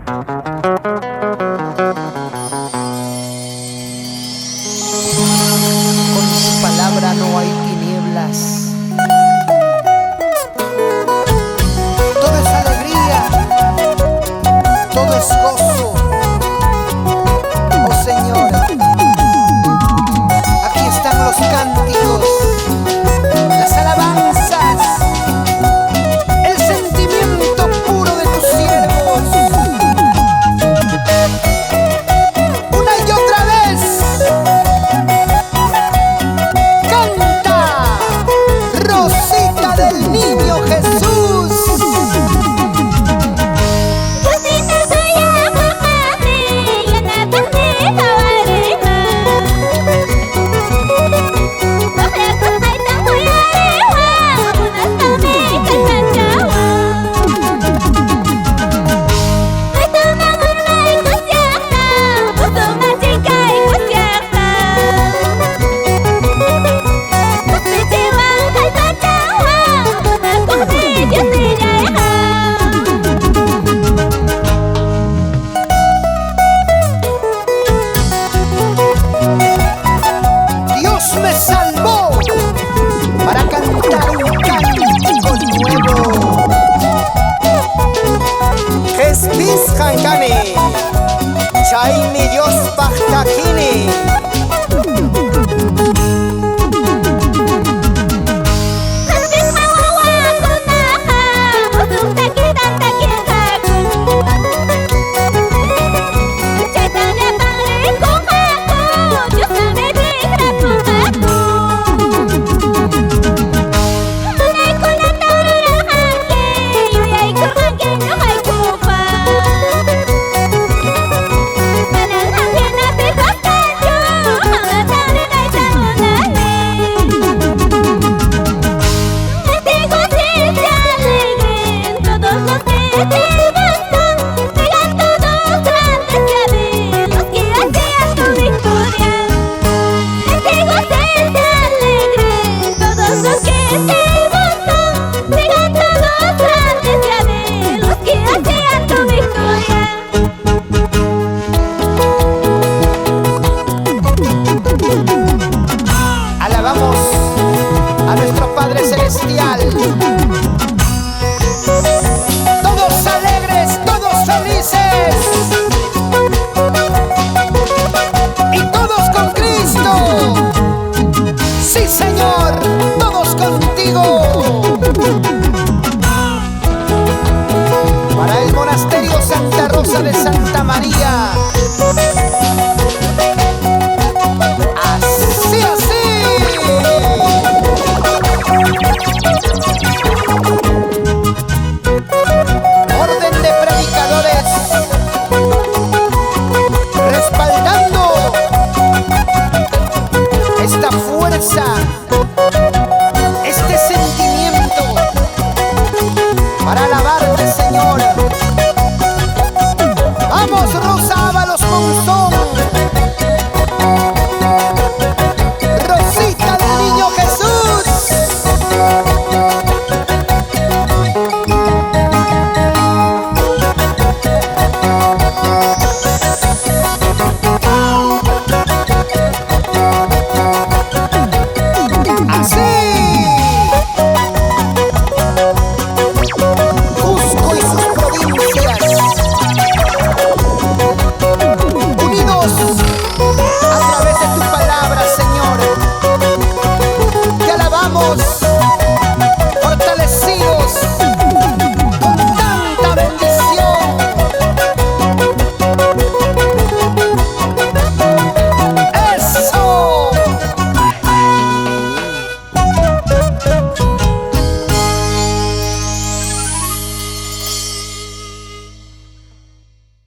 Con su palabra no hay tinieblas. Todo es alegría, todo es gozo. Oh Señor, aquí están los cánticos, las alabanzas, el sentimiento puro de tus siervos. Una y otra vez, canta, Rosita del Niño Jesús. Me salvó para cantar un cántico nuevo. Jesús Hankani, Chay mi Dios Pachtakini.